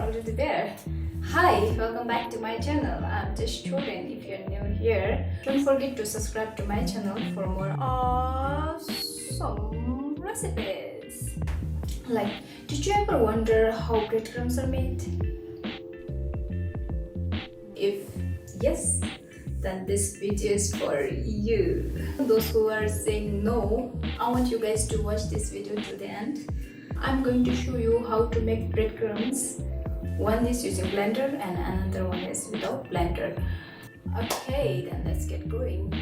already there. Hi, welcome back to my channel. I'm just Jordan. If you're new here, don't forget to subscribe to my channel for more awesome recipes. Like, did you ever wonder how breadcrumbs are made? If yes, then this video is for you. Those who are saying no, I want you guys to watch this video to the end. I'm going to show you how to make breadcrumbs. One is using blender and another one is without blender. Okay, then let's get going.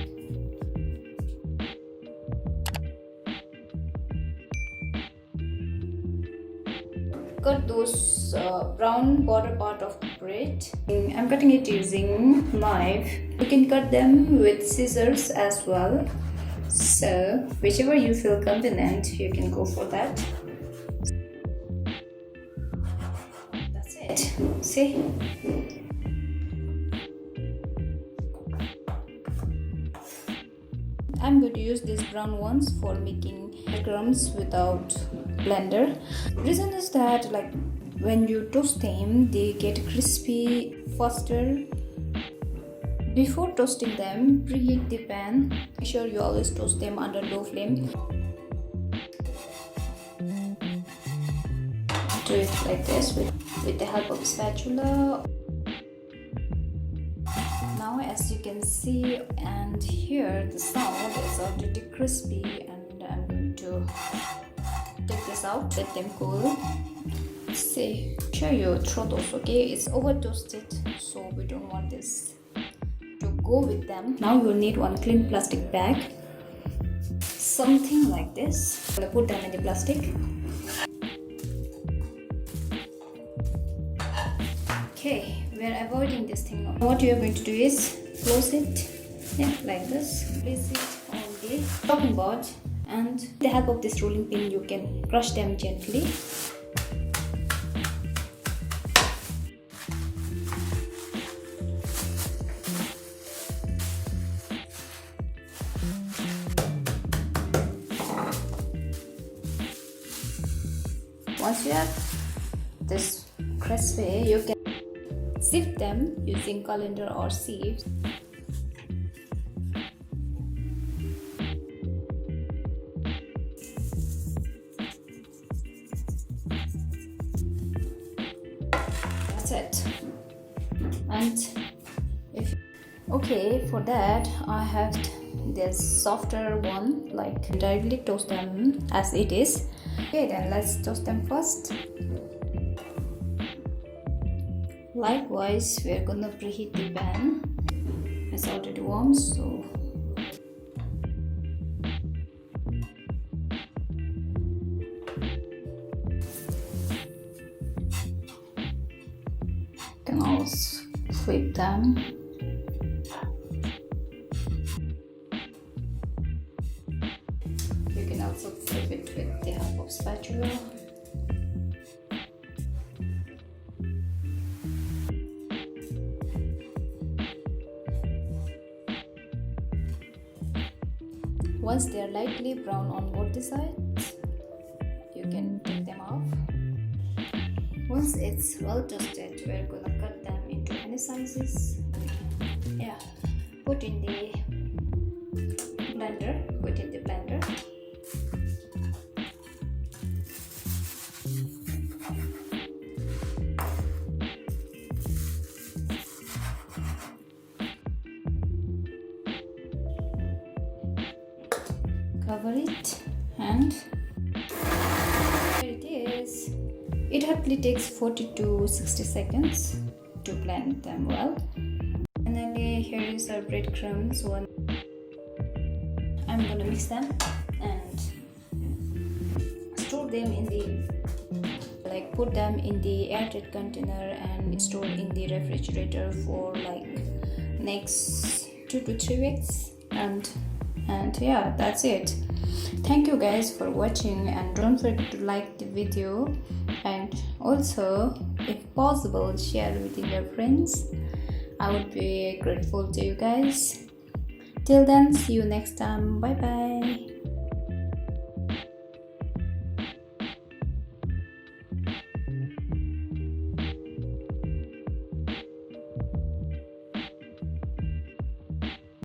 Cut those brown border part of the bread. I'm cutting it using knife. You can cut them with scissors as well. So whichever you feel convenient, you can go for that. That's it. See? I'm going to use these brown ones for making breadcrumbs without blender. Reason is that like when you toast them, they get crispy faster. Before toasting them, preheat the pan. Make sure you always toast them under low flame. Do it like this with the help of a spatula. Now as you can see and hear, the sound is already crispy, and I'm going to take this out, let them cool. See, sure you throw those, okay? It's over toasted, so we don't want this to go with them. Now you'll need one clean plastic bag, something like this. I'll put them in the plastic. Okay, we're avoiding this thing now. What you're going to do is close it, yeah, like this. Place it on the chopping board, and with the help of this rolling pin you can crush them gently. Once you have this crispy, you can sift them using colander or sieve. That's it. And if okay, for that I have this softer one, like directly toast them as it is. Okay, then let's toast them first. Likewise, we are gonna preheat the pan. It's already warm, so you can also flip them. You can also flip it with the help of spatula. Once they are lightly brown on both the sides, you can take them off. Once it's well toasted, we're gonna cut them into any sizes. Yeah, put in the blender. Cover it, and here it is. It hardly takes 40 to 60 seconds to blend them well. Finally, here is our breadcrumbs. I'm gonna mix them and store them in the, like, put them in the airtight container and store in the refrigerator for like next 2 to 3 weeks. And yeah, that's it. Thank you guys for watching, and don't forget to like the video, and also if possible share with your friends. I would be grateful to you guys. Till then, see you next time. Bye bye.